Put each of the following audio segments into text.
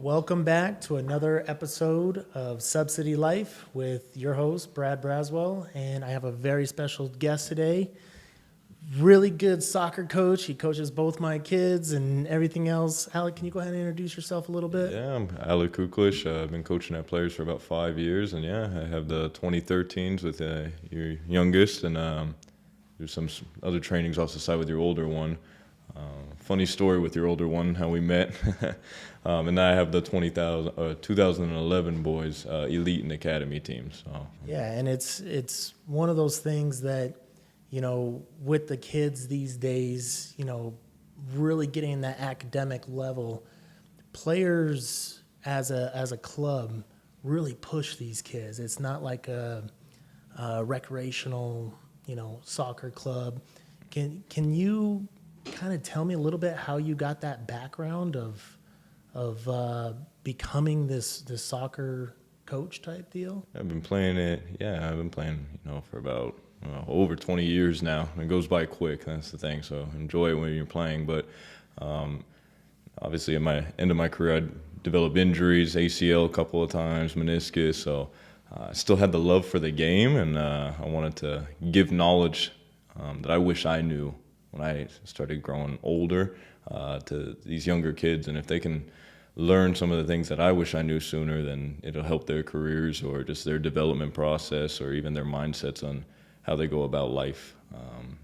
Welcome back to another episode of Subsidy Life with your host, Brad Braswell. And I have a very special guest today. Really good soccer coach. He coaches both my kids and everything else. Alec, can you go ahead and introduce yourself a little bit? Yeah, I'm Alec Kuklish. I've been coaching at players for about 5 years, and yeah, I have the 2013s with your youngest, and do some other trainings off the side with your older one. Funny story with your older one, how we met. And I have the 2011 boys elite and academy teams. So. Yeah, and it's one of those things that, with the kids these days, really getting that academic level, players as a club really push these kids. It's not like a recreational, soccer club. Can you kind of tell me a little bit how you got that background of becoming this soccer coach type deal? I've been playing it. Yeah, I've been playing, for about over 20 years now. It goes by quick. That's the thing. So enjoy it when you're playing. But obviously, at my end of my career, I developed injuries, ACL a couple of times, meniscus. So I still had the love for the game, and I wanted to give knowledge that I wish I knew when I started growing older to these younger kids. And if they can learn some of the things that I wish I knew sooner, then it'll help their careers or just their development process or even their mindsets on how they go about life.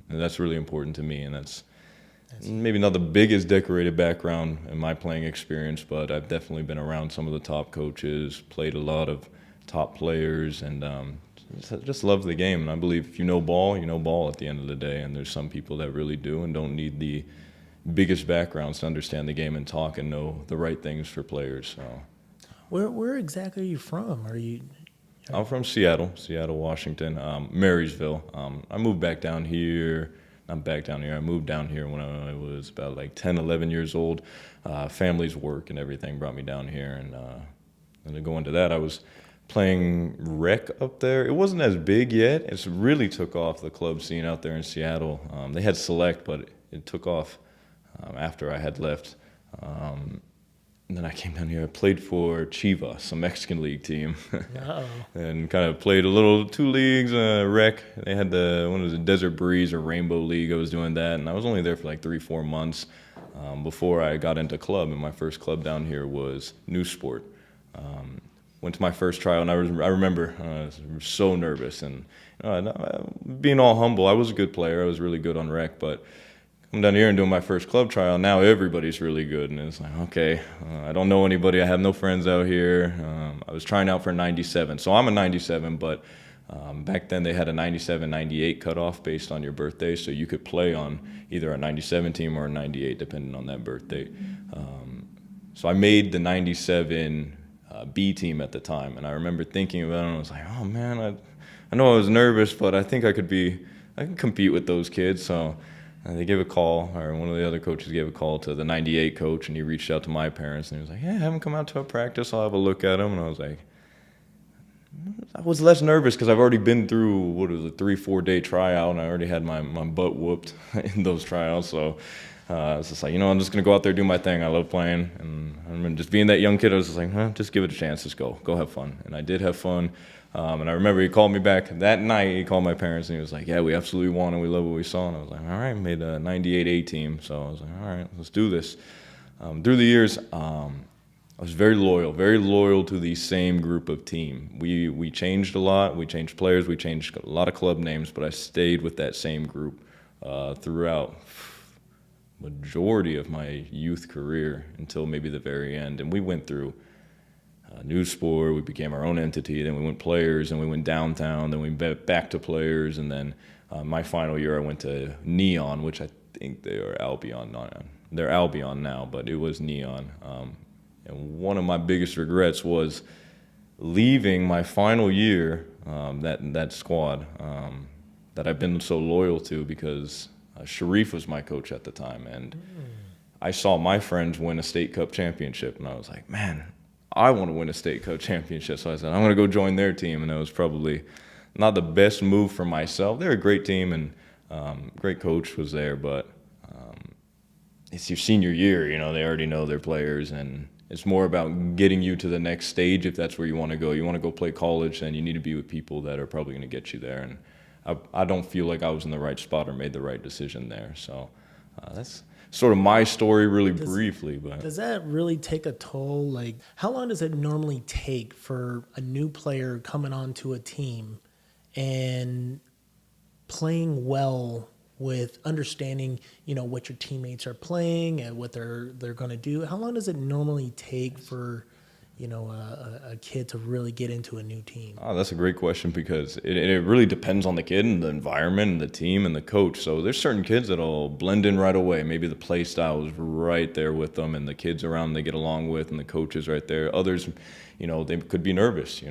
And that's really important to me. And that's maybe not the biggest decorated background in my playing experience, but I've definitely been around some of the top coaches, played a lot of top players, and just love the game. And I believe if you know ball at the end of the day. And there's some people that really do and don't need the biggest backgrounds to understand the game and talk and know the right things for players. So. Where exactly are you from? I'm from Seattle, Washington, Marysville. I moved back down here. Not back down here. I moved down here when I was about like 10, 11 years old. Family's work and everything brought me down here. And to go into that, I was playing rec up there. It wasn't as big yet. It's really took off, the club scene out there in Seattle. They had select, but it took off after I had left. And then I came down here. I played for Chivas, a Mexican league team, and kind of played a little 2 leagues, rec. They had the Desert Breeze or Rainbow League. I was doing that, and I was only there for like 3-4 months before I got into club. And my first club down here was New Sport. Went to my first trial, and I remember I was so nervous and being all humble. I was a good player. I was really good on rec, but I'm down here and doing my first club trial. Now everybody's really good, and it's like, okay, I don't know anybody. I have no friends out here. I was trying out for 97, so I'm a 97, but back then they had a 97, 98 cutoff based on your birthday, so you could play on either a 97 team or a 98, depending on that birthday. So I made the 97 B team at the time, and I remember thinking about it, and I was like, oh man, I know I was nervous, but I think I can compete with those kids. So they gave a call, or one of the other coaches gave a call to the 98 coach, and he reached out to my parents, and he was like, yeah, have him come out to a practice. I'll have a look at him. And I was like, I was less nervous because I've already been through, a 3-4 day tryout, and I already had my butt whooped in those tryouts. So it's just like, I'm just going to go out there, do my thing. I love playing. And I remember just being that young kid, I was just like, just give it a chance. Just go have fun. And I did have fun. And I remember he called me back that night. He called my parents, and he was like, yeah, we absolutely won, and we love what we saw. And I was like, all right, made a 98 A team. So I was like, all right, let's do this. Through the years, I was very loyal to the same group of team. We changed a lot. We changed players. We changed a lot of club names, but I stayed with that same group throughout majority of my youth career until maybe the very end. And we went through New Sport, we became our own entity, then we went players, and we went downtown, then we went back to players, and then my final year I went to Neon, which I think they are Albion now. They're Albion now, but it was Neon. And one of my biggest regrets was leaving my final year, that squad that I've been so loyal to, because Sharif was my coach at the time, and I saw my friends win a state cup championship, and I was like, man, I want to win a state cup championship. So I said, I'm going to go join their team. And it was probably not the best move for myself. They're a great team, and great coach was there, but it's your senior year, they already know their players, and It's more about getting you to the next stage if that's where you want to go. You want to go play college, then you need to be with people that are probably going to get you there. And I don't feel like I was in the right spot or made the right decision there. So that's sort of my story really briefly. But does that really take a toll? Like, how long does it normally take for a new player coming onto a team and playing well with understanding, what your teammates are playing and what they're going to do? How long does it normally take for, a kid to really get into a new team? Oh, that's a great question because it really depends on the kid and the environment and the team and the coach. So there's certain kids that'll blend in right away. Maybe the play style is right there with them and the kids around them they get along with and the coach is right there. Others, they could be nervous,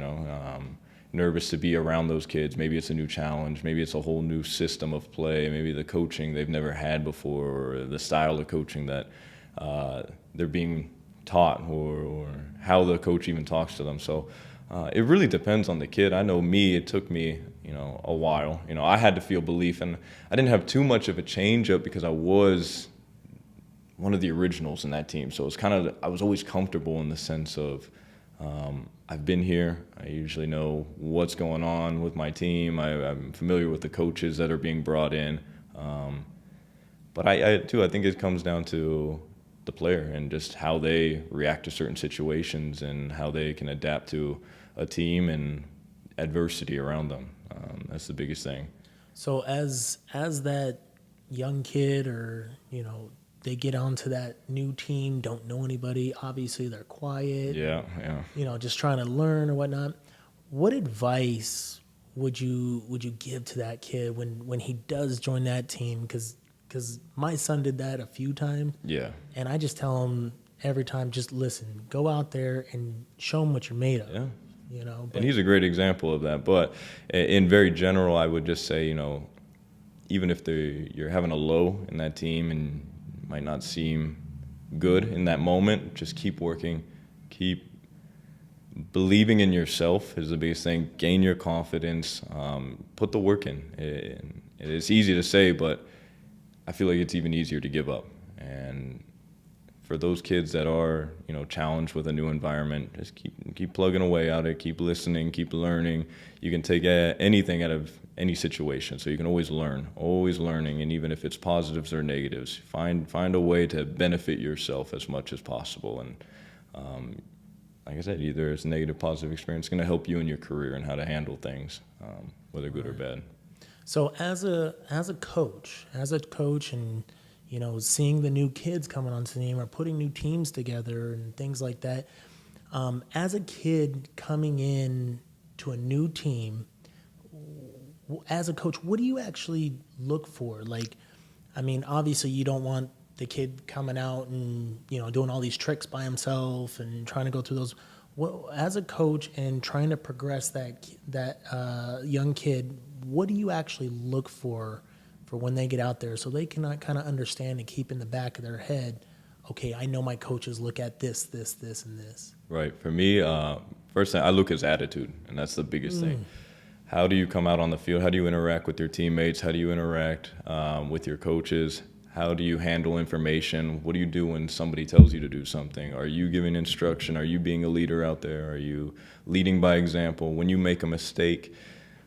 nervous to be around those kids. Maybe it's a new challenge. Maybe it's a whole new system of play. Maybe the coaching they've never had before or the style of coaching that they're being taught or how the coach even talks to them. So it really depends on the kid. I know it took me, a while. I had to feel belief, and I didn't have too much of a change up because I was one of the originals in that team. So it's I was always comfortable in the sense of I've been here. I usually know what's going on with my team. I'm familiar with the coaches that are being brought in. But I think it comes down to the player and just how they react to certain situations and how they can adapt to a team and adversity around them. That's the biggest thing. So as that young kid or, they get onto that new team, don't know anybody, obviously they're quiet. Yeah. Just trying to learn or whatnot. What advice would you give to that kid when he does join that team? Because my son did that a few times. Yeah. And I just tell him every time, just listen, go out there and show him what you're made of. Yeah. But, and he's a great example of that. But in very general, I would just say, even if you're having a low in that team and might not seem good in that moment, just keep working, keep believing in yourself is the biggest thing. Gain your confidence, put the work in. It's easy to say, but I feel like it's even easier to give up. And for those kids that are, challenged with a new environment, just keep plugging away at it, keep listening, keep learning. You can take anything out of any situation, so you can always learn, always learning, and even if it's positives or negatives, find a way to benefit yourself as much as possible. And like I said, either it's a negative, positive experience, it's going to help you in your career and how to handle things, whether good or bad. So as a coach, and seeing the new kids coming onto the team or putting new teams together and things like that, as a kid coming in to a new team, as a coach, what do you actually look for? Like, obviously you don't want the kid coming out and doing all these tricks by himself and trying to go through those. As a coach and trying to progress that young kid, what do you actually look for when they get out there so they can kind of understand and keep in the back of their head, okay, I know my coaches look at this, and this. Right. For me, first thing I look is attitude, and that's the biggest thing. How do you come out on the field? How do you interact with your teammates? How do you interact with your coaches? How do you handle information? What do you do when somebody tells you to do something? Are you giving instruction? Are you being a leader out there? Are you leading by example? When you make a mistake,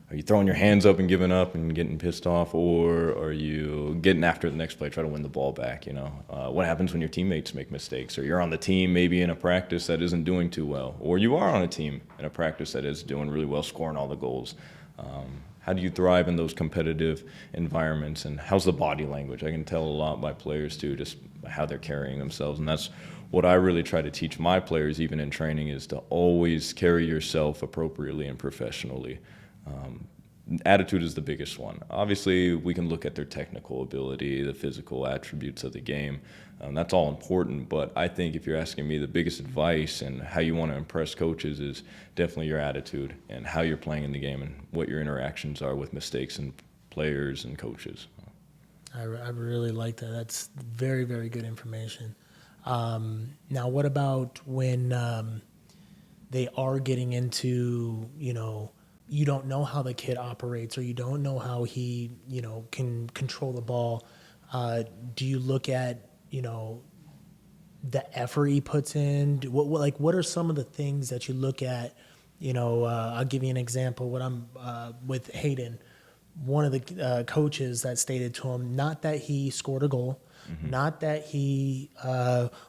are you throwing your hands up and giving up and getting pissed off, or are you getting after the next play, try to win the ball back? What happens when your teammates make mistakes, or you're on the team maybe in a practice that isn't doing too well, or you are on a team in a practice that is doing really well, scoring all the goals? How do you thrive in those competitive environments, and how's the body language? I can tell a lot by players too, just how they're carrying themselves, and that's what I really try to teach my players, even in training, is to always carry yourself appropriately and professionally. Attitude is the biggest one. Obviously, we can look at their technical ability, the physical attributes of the game. That's all important, but I think if you're asking me, the biggest advice and how you want to impress coaches is definitely your attitude and how you're playing in the game and what your interactions are with mistakes and players and coaches. I really like that. That's very, very good information. Now, what about when they are getting into, you don't know how the kid operates or you don't know how he, can control the ball. Do you look at, the effort he puts in? What are some of the things that you look at? I'll give you an example. When I'm with Hayden, one of the coaches that stated to him, not that he scored a goal, not that he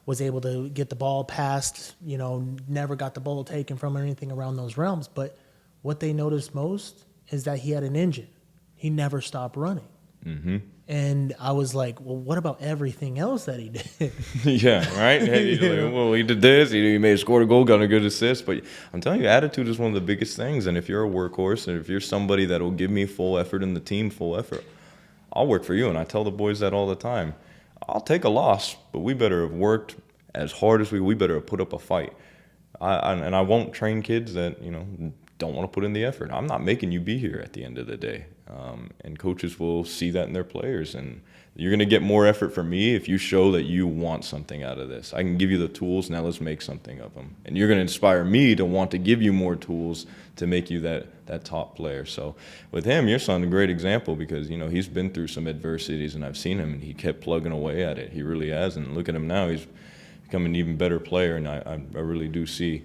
was able to get the ball passed, never got the ball taken from him or anything around those realms, but what they noticed most is that he had an engine. He never stopped running. Mm-hmm. And I was like, well, what about everything else that he did? Yeah, right? He's like, well, he did this. He scored a goal, got a good assist. But I'm telling you, attitude is one of the biggest things. And if you're a workhorse and if you're somebody that will give me full effort and the team full effort, I'll work for you. And I tell the boys that all the time. I'll take a loss, but we better have worked as hard as we better have put up a fight. And I won't train kids that, don't want to put in the effort. I'm not making you be here at the end of the day. And coaches will see that in their players. And you're going to get more effort from me if you show that you want something out of this. I can give you the tools. Now let's make something of them. And you're going to inspire me to want to give you more tools to make you that top player. So with him, your son, a great example because, he's been through some adversities and I've seen him and he kept plugging away at it. He really has. And look at him now. He's become an even better player. And I really do see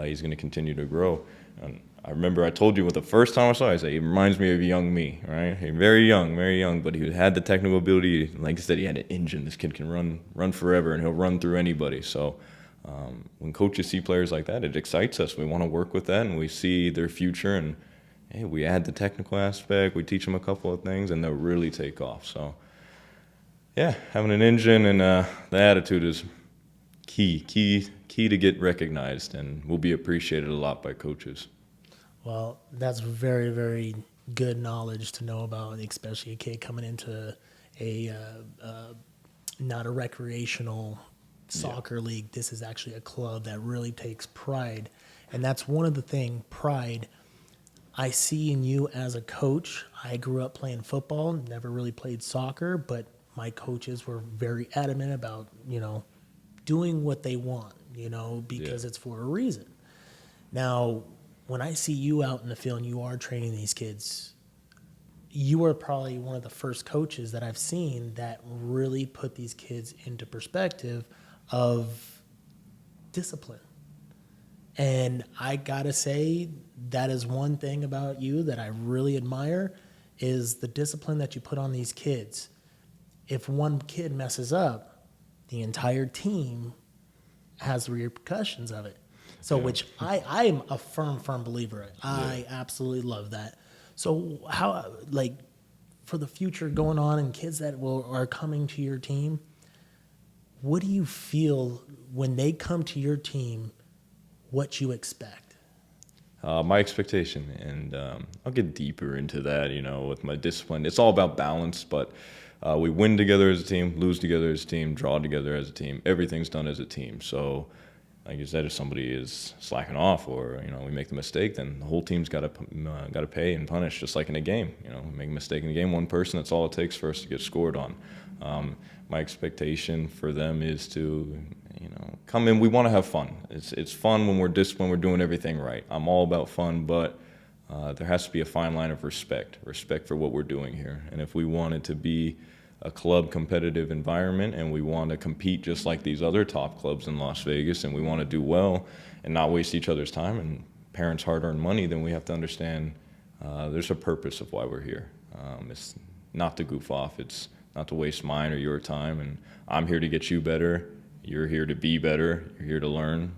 he's going to continue to grow. And I remember I told you the first time I saw him, I said, he reminds me of young me, right? Very young, but he had the technical ability. Like I said, he had an engine. This kid can run forever, and he'll run through anybody. So when coaches see players like that, it excites us. We want to work with that, and we see their future, and hey, we add the technical aspect. We teach them a couple of things, and they'll really take off. So, yeah, having an engine and the attitude is key to get recognized, and will be appreciated a lot by coaches. Well, that's very, very good knowledge to know about, especially a kid coming into not a recreational soccer league. This is actually a club that really takes pride. And that's one of the things, pride, I see in you as a coach. I grew up playing football, never really played soccer, but my coaches were very adamant about, doing what they want, because it's for a reason. Now, when I see you out in the field and you are training these kids, you are probably one of the first coaches that I've seen that really put these kids into perspective of discipline. And I gotta say, that is one thing about you that I really admire is the discipline that you put on these kids. If one kid messes up, the entire team has the repercussions of it. So, which I am a firm believer in. I absolutely love that. So how, for the future going on and kids that are coming to your team, what do you feel when they come to your team, what you expect? My expectation, and I'll get deeper into that, with my discipline. It's all about balance, but we win together as a team, lose together as a team, draw together as a team. Everything's done as a team. So like you said, if somebody is slacking off or, we make the mistake, then the whole team's got to pay and punish, just like in a game. We make a mistake in a game, one person, that's all it takes for us to get scored on. My expectation for them is to, come in. We want to have fun. It's fun when we're disciplined, we're doing everything right. I'm all about fun, but there has to be a fine line of respect for what we're doing here. And if we want it to be a club competitive environment and we want to compete just like these other top clubs in Las Vegas and we want to do well and not waste each other's time and parents' hard-earned money, then we have to understand there's a purpose of why we're here. It's not to goof off. It's not to waste mine or your time. And I'm here to get you better. You're here to be better. You're here to learn.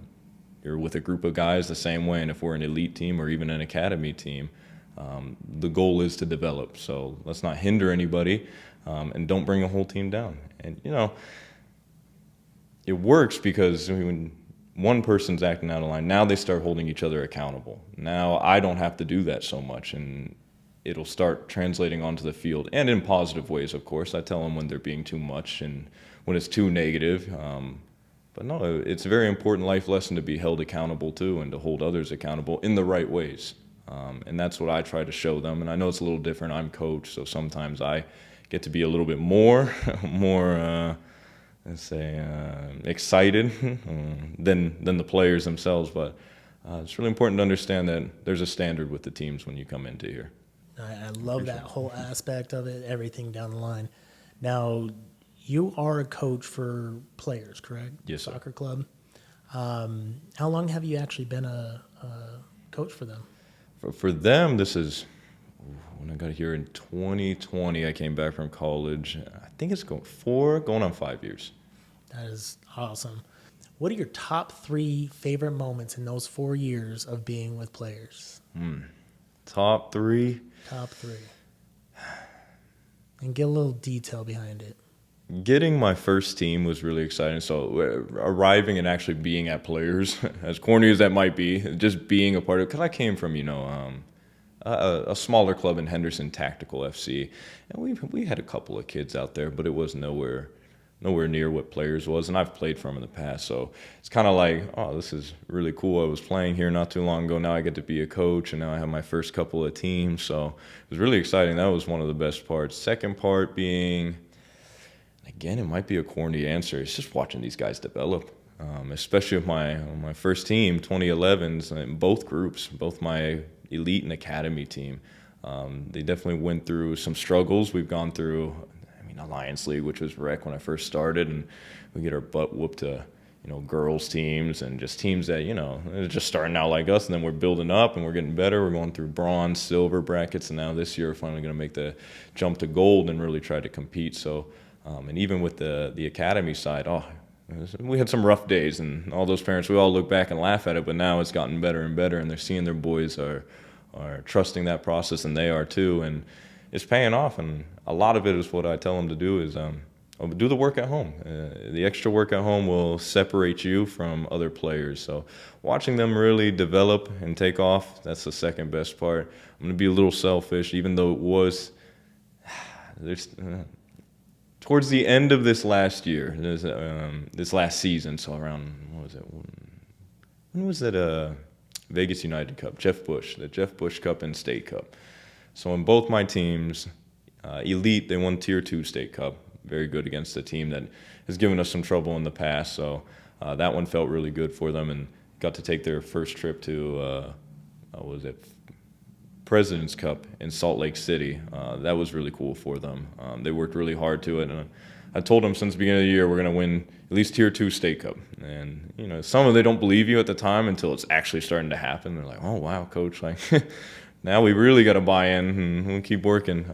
You're with a group of guys the same way. And if we're an elite team or even an academy team, the goal is to develop. So let's not hinder anybody. And don't bring a whole team down. And, it works because when one person's acting out of line, now they start holding each other accountable. Now I don't have to do that so much, and it'll start translating onto the field, and in positive ways, of course. I tell them when they're being too much and when it's too negative. But no, it's a very important life lesson to be held accountable too and to hold others accountable in the right ways. And that's what I try to show them. And I know it's a little different. I'm coach, so sometimes I get to be a little bit more excited than the players themselves. But it's really important to understand that there's a standard with the teams when you come into here. I love that whole aspect of it, everything down the line. Now, you are a coach for players, correct? Yes, sir. Soccer club. How long have you actually been a coach for them? For them, this is when I got here in 2020. I came back from college. I think it's going on 5 years. That is awesome. What are your top 3 favorite moments in those 4 years of being with players? Top 3. Top 3. And get a little detail behind it. Getting my first team was really exciting. So arriving and actually being at players, as corny as that might be, just being a part of it. Because I came from, a smaller club in Henderson, Tactical FC, and we had a couple of kids out there, but it was nowhere near what players was. And I've played for them in the past, so it's kind of like, oh, this is really cool. I was playing here not too long ago. Now I get to be a coach, and now I have my first couple of teams. So it was really exciting. That was one of the best parts. Second part being, again, it might be a corny answer. It's just watching these guys develop, especially with my first team, 2011s, in both groups, both my elite and academy team. They definitely went through some struggles. We've gone through, Alliance League, which was wreck when I first started, and we get our butt whooped to, girls teams and just teams that, they're just starting out like us, and then we're building up and we're getting better. We're going through bronze, silver brackets, and now this year we're finally going to make the jump to gold and really try to compete. So. And even with the academy side, we had some rough days, and all those parents, we all look back and laugh at it, but now it's gotten better and better, and they're seeing their boys are trusting that process, and they are too, and it's paying off. And a lot of it is what I tell them to do is do the work at home. The extra work at home will separate you from other players. So watching them really develop and take off, that's the second best part. I'm going to be a little selfish, even though it was towards the end of this last year, this last season, so around, what was it? When was that Vegas United Cup? The Jeff Bush Cup and State Cup. So in both my teams, elite, they won Tier 2 State Cup. Very good against a team that has given us some trouble in the past. So that one felt really good for them, and got to take their first trip to, President's Cup in Salt Lake City. That was really cool for them. They worked really hard to it, and I told them since the beginning of the year we're going to win at least Tier 2 State Cup. And some of them don't believe you at the time until it's actually starting to happen. They're like, "Oh wow, coach! Like now we really got to buy in and we'll keep working."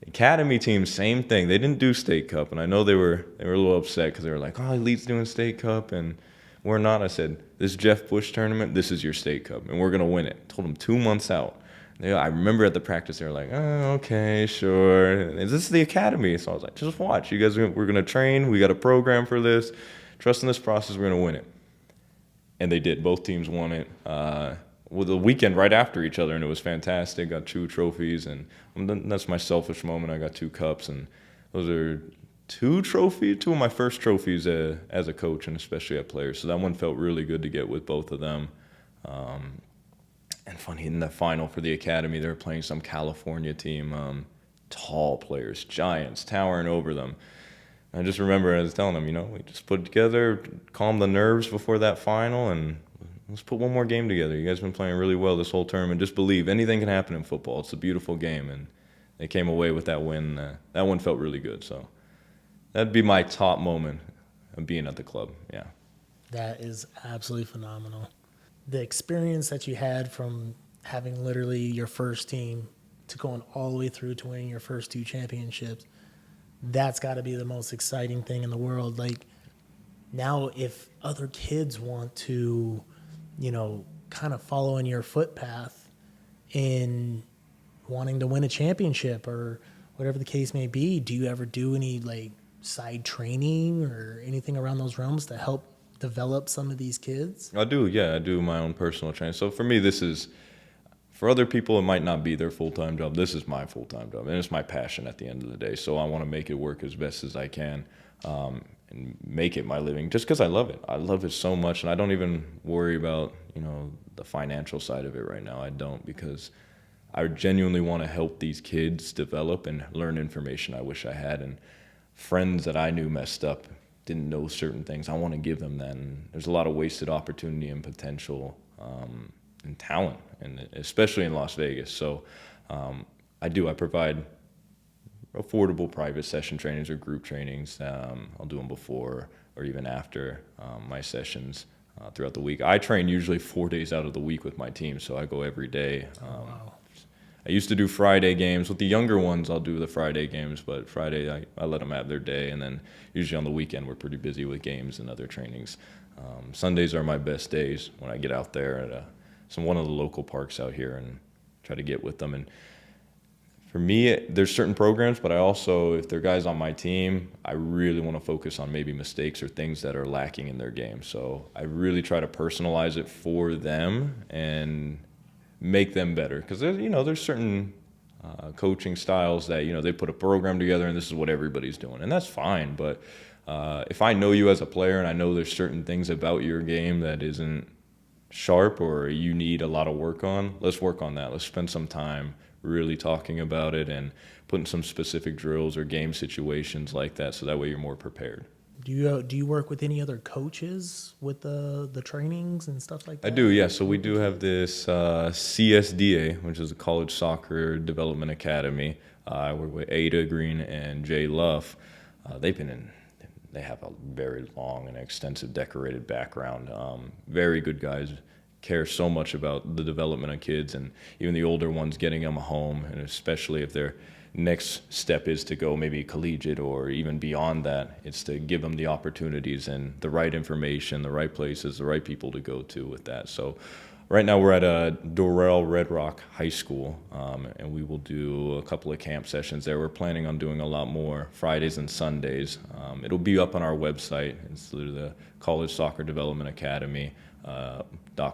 Academy team, same thing. They didn't do State Cup, and I know they were a little upset because they were like, "Oh, Elite's doing State Cup and we're not." I said, "This Jeff Bush tournament, this is your State Cup, and we're going to win it." Told them 2 months out. I remember at the practice, they were like, "Oh, okay, sure. This is the academy." So I was like, "Just watch. You guys, we're going to train. We got a program for this. Trust in this process. We're going to win it." And they did. Both teams won it with a weekend right after each other, and it was fantastic. Got 2 trophies, and that's my selfish moment. I got 2 cups, and those are 2 of my first trophies as a coach, and especially at players. So that one felt really good to get with both of them. And funny, in the final for the academy, they were playing some California team, tall players, giants, towering over them. I just remember I was telling them, we just put it together, calm the nerves before that final, and let's put one more game together. You guys have been playing really well this whole term, and just believe anything can happen in football. It's a beautiful game, and they came away with that win. That one felt really good. So that'd be my top moment of being at the club, yeah. That is absolutely phenomenal. The experience that you had from having literally your first team to going all the way through to winning your first 2 championships, that's got to be the most exciting thing in the world. Like, now if other kids want to, kind of follow in your footpath in wanting to win a championship or whatever the case may be, do you ever do any side training or anything around those realms to help develop some of these kids? I do, yeah. I do my own personal training. So for me, for other people, it might not be their full-time job. This is my full-time job, and it's my passion at the end of the day. So I want to make it work as best as I can and make it my living just because I love it. I love it so much, and I don't even worry about, the financial side of it right now. I don't, because I genuinely want to help these kids develop and learn information I wish I had. And friends that I knew messed up, didn't know certain things, I want to give them that. And there's a lot of wasted opportunity and potential and talent, and especially in Las Vegas. So I provide affordable private session trainings or group trainings. I'll do them before or even after my sessions throughout the week. I train usually 4 days out of the week with my team, so I go every day. Wow. I used to do Friday games. With the younger ones, I'll do the Friday games, but Friday I let them have their day, and then usually on the weekend we're pretty busy with games and other trainings. Sundays are my best days when I get out there at one of the local parks out here and try to get with them. And for me, there's certain programs, but I also, if they're guys on my team, I really want to focus on maybe mistakes or things that are lacking in their game. So I really try to personalize it for them and make them better, because there's certain coaching styles that they put a program together and this is what everybody's doing, and that's fine. But if I know you as a player and I know there's certain things about your game that isn't sharp or you need a lot of work on, let's work on that. Let's spend some time really talking about it and putting some specific drills or game situations like that, so that way you're more prepared. Do you work with any other coaches with the trainings and stuff like that? I do, yeah. So we do have this CSDA, which is a College Soccer Development Academy. I work with Ada Green and Jay Luff. They have a very long and extensive decorated background. Very good guys, care so much about the development of kids, and even the older ones, getting them a home, and especially if their next step is to go maybe collegiate or even beyond that, it's to give them the opportunities and the right information, the right places, the right people to go to with that. So right now we're at Dorrell Red Rock High School, and we will do a couple of camp sessions there. We're planning on doing a lot more Fridays and Sundays. It'll be up on our website. It's through the College Soccer Development Academy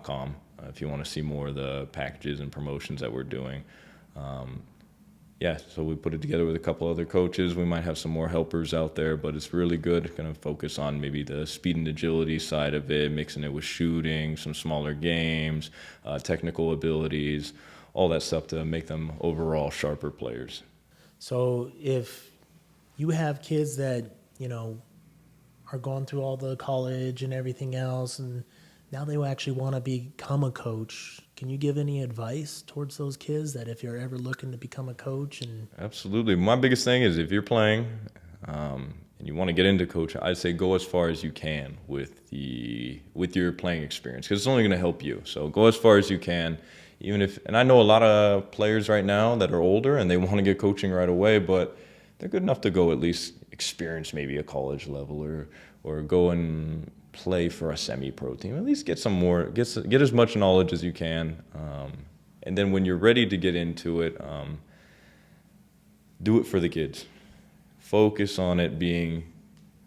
.com if you want to see more of the packages and promotions that we're doing. Yeah, so we put it together with a couple other coaches. We might have some more helpers out there, but it's really good. Going to focus on maybe the speed and agility side of it, mixing it with shooting, some smaller games, technical abilities, all that stuff to make them overall sharper players. So if you have kids that, are going through all the college and everything else, and now they actually want to become a coach, can you give any advice towards those kids that if you're ever looking to become a coach? And Absolutely. My biggest thing is if you're playing and you want to get into coaching, I'd say go as far as you can with your playing experience, because it's only going to help you. So go as far as you can, and I know a lot of players right now that are older and they want to get coaching right away, but they're good enough to go at least experience maybe a college level or go and play for a semi-pro team. At least get as much knowledge as you can, and then when you're ready to get into it, do it for the kids. Focus on it being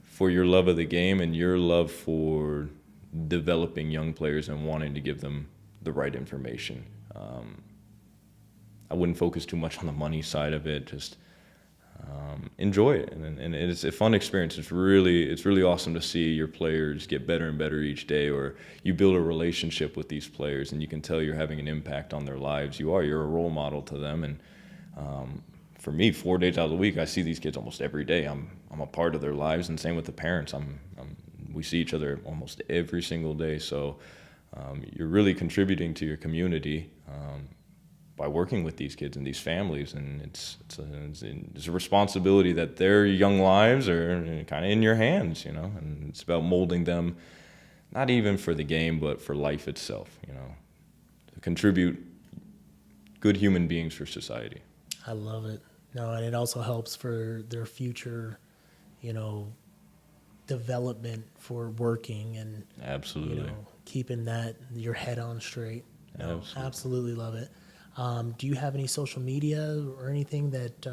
for your love of the game and your love for developing young players and wanting to give them the right information. I wouldn't focus too much on the money side of it. Just enjoy it, and it's a fun experience. It's really awesome to see your players get better and better each day, or you build a relationship with these players and you can tell you're having an impact on their lives. You're a role model to them, and for me, 4 days out of the week, I see these kids almost every day. I'm a part of their lives, and same with the parents. We see each other almost every single day, so you're really contributing to your community by working with these kids and these families, and it's a responsibility that their young lives are kind of in your hands, and it's about molding them, not even for the game, but for life itself, to contribute good human beings for society. I love it. No, and it also helps for their future, development for working and Absolutely. Keeping your head on straight. No, Absolutely love it. Do you have any social media or anything that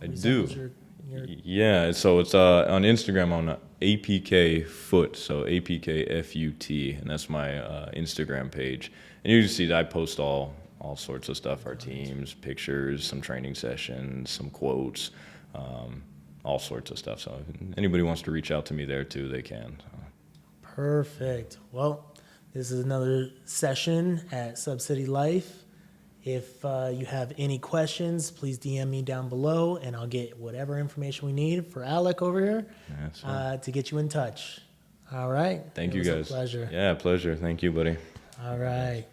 I do. Your Yeah, so it's on Instagram on APK Foot, so APKFUT, and that's my Instagram page. And you can see that I post all sorts of stuff, our teams, pictures, some training sessions, some quotes, all sorts of stuff. So if anybody wants to reach out to me there too, they can. Perfect. Well, this is another session at Sub-City Life. If you have any questions, please DM me down below, and I'll get whatever information we need for Alec over here to get you in touch. All right. Thank you, guys. It was a pleasure. Yeah, pleasure. Thank you, buddy. All right.